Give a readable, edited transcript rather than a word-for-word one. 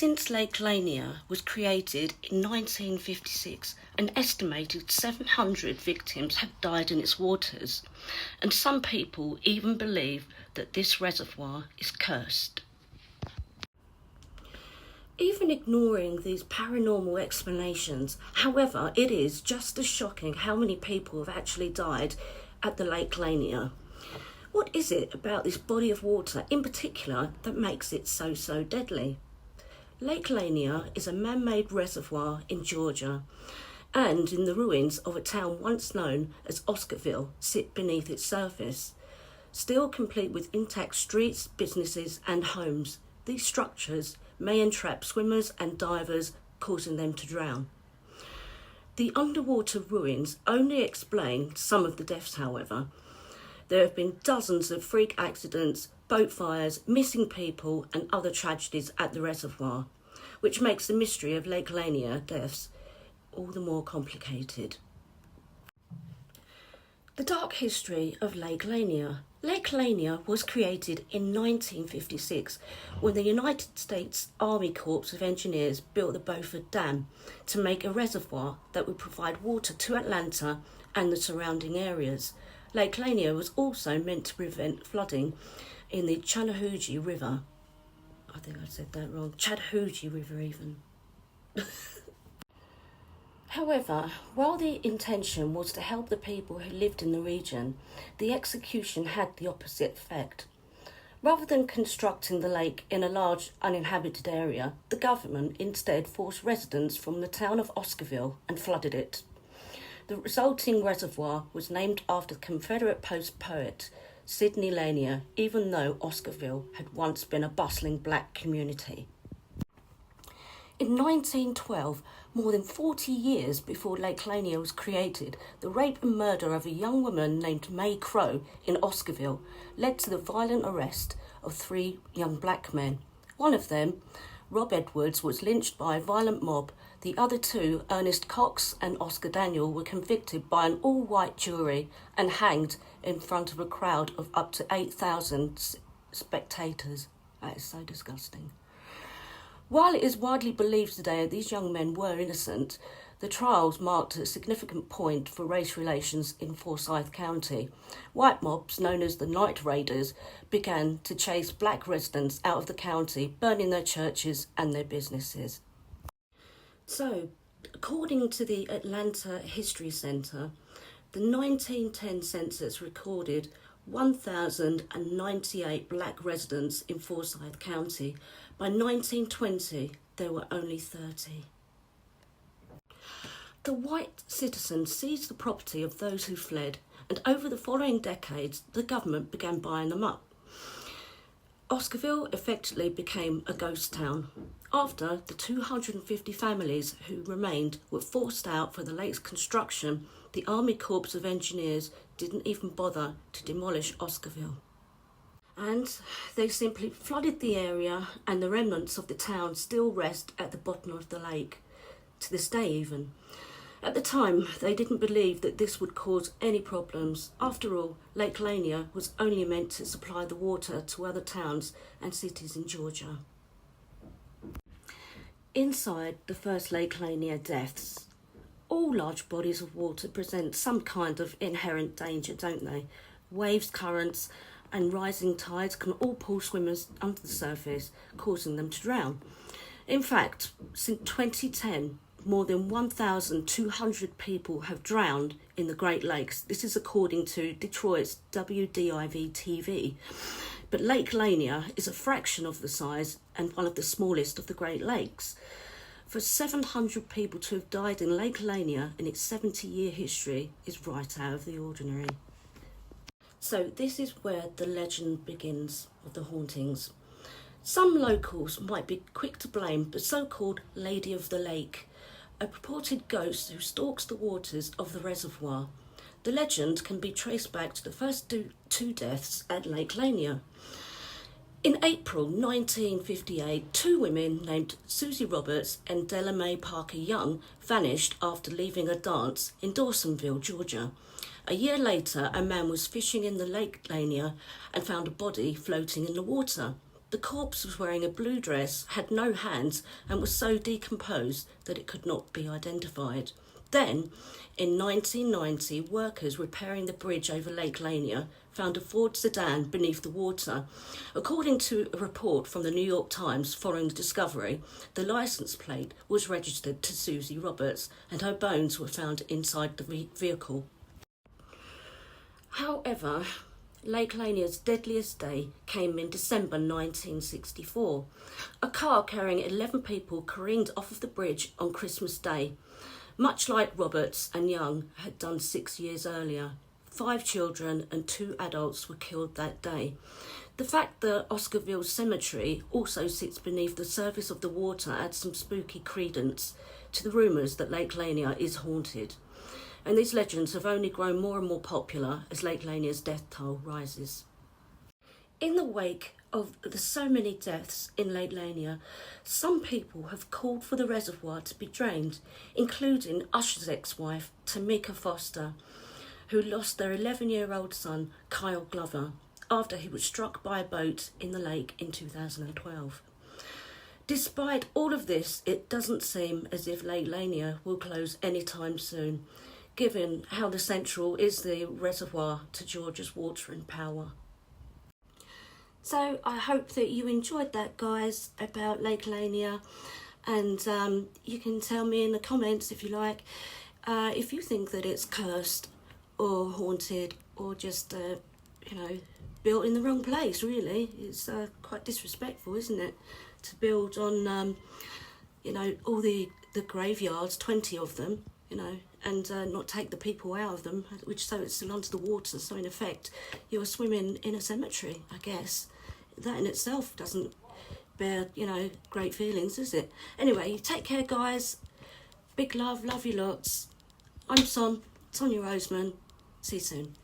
Since Lake Lanier was created in 1956, an estimated 700 victims have died in its waters, and some people even believe that this reservoir is cursed. Even ignoring these paranormal explanations, however, it is just as shocking how many people have actually died at the Lake Lanier. What is it about this body of water in particular that makes it so deadly? Lake Lanier is a man-made reservoir in Georgia, and in the ruins of a town once known as Oscarville sit beneath its surface. Still complete with intact streets, businesses and homes, these structures may entrap swimmers and divers, causing them to drown. The underwater ruins only explain some of the deaths, however. There have been dozens of freak accidents, boat fires, missing people and other tragedies at the reservoir, which makes the mystery of Lake Lanier deaths all the more complicated. The dark history of Lake Lanier. Lake Lanier was created in 1956 when the United States Army Corps of Engineers built the Beaufort Dam to make a reservoir that would provide water to Atlanta and the surrounding areas. Lake Lanier was also meant to prevent flooding in the Chattahoochee River. I think I said that wrong. Chattahoochee River even. However, while the intention was to help the people who lived in the region, the execution had the opposite effect. Rather than constructing the lake in a large uninhabited area, the government instead forced residents from the town of Oscarville and flooded it. The resulting reservoir was named after the Confederate poet Sidney Lanier, even though Oscarville had once been a bustling black community. In 1912, more than 40 years before Lake Lanier was created, the rape and murder of a young woman named May Crow in Oscarville led to the violent arrest of 3 young black men. One of them, Rob Edwards, was lynched by a violent mob. The other 2, Ernest Cox and Oscar Daniel, were convicted by an all-white jury and hanged in front of a crowd of up to 8,000 spectators. That is so disgusting. While it is widely believed today that these young men were innocent, the trials marked a significant point for race relations in Forsyth County. White mobs, known as the Night Raiders, began to chase black residents out of the county, burning their churches and their businesses. So, according to the Atlanta History Center, the 1910 census recorded 1,098 black residents in Forsyth County. By 1920, there were only 30. The white citizens seized the property of those who fled, and over the following decades, the government began buying them up. Oscarville effectively became a ghost town. After the 250 families who remained were forced out for the lake's construction, the Army Corps of Engineers didn't even bother to demolish Oscarville. And they simply flooded the area, and the remnants of the town still rest at the bottom of the lake, to this day even. At the time, they didn't believe that this would cause any problems. After all, Lake Lanier was only meant to supply the water to other towns and cities in Georgia. Inside the first Lake Lanier deaths, all large bodies of water present some kind of inherent danger, don't they? Waves, currents and rising tides can all pull swimmers under the surface, causing them to drown. In fact, since 2010, more than 1,200 people have drowned in the Great Lakes. This is according to Detroit's WDIV-TV. But Lake Lanier is a fraction of the size and one of the smallest of the Great Lakes. For 700 people to have died in Lake Lanier in its 70-year history is right out of the ordinary. So this is where the legend begins of the hauntings. Some locals might be quick to blame the so-called Lady of the Lake, a purported ghost who stalks the waters of the reservoir. The legend can be traced back to the first 2 deaths at Lake Lanier. In April 1958, 2 women named Susie Roberts and Della Mae Parker Young vanished after leaving a dance in Dawsonville, Georgia. A year later, a man was fishing in the Lake Lanier and found a body floating in the water. The corpse was wearing a blue dress, had no hands, and was so decomposed that it could not be identified. Then, in 1990, workers repairing the bridge over Lake Lanier found a Ford sedan beneath the water. According to a report from the New York Times following the discovery, the licence plate was registered to Susie Roberts and her bones were found inside the vehicle. However, Lake Lanier's deadliest day came in December 1964. A car carrying 11 people careened off of the bridge on Christmas Day, much like Roberts and Young had done 6 years earlier. 5 children and 2 adults were killed that day. The fact that Oscarville Cemetery also sits beneath the surface of the water adds some spooky credence to the rumours that Lake Lanier is haunted. And these legends have only grown more and more popular as Lake Lanier's death toll rises. In the wake of the so many deaths in Lake Lanier, some people have called for the reservoir to be drained, including Usher's ex-wife, Tamika Foster, who lost their 11-year-old son, Kyle Glover, after he was struck by a boat in the lake in 2012. Despite all of this, it doesn't seem as if Lake Lanier will close anytime soon, given how the Central is the reservoir to Georgia's water and power. So I hope that you enjoyed that, guys, about Lake Lanier, and you can tell me in the comments if you like if you think that it's cursed or haunted or just built in the wrong place. Really, it's quite disrespectful, isn't it, to build on all the graveyards, 20 of them, and not take the people out of them, which so it's still under the water. So in effect, you're swimming in a cemetery, I guess. That in itself doesn't bear, great feelings, does it? Anyway, take care, guys. Big love you lots. I'm Sonya Roseman. See you soon.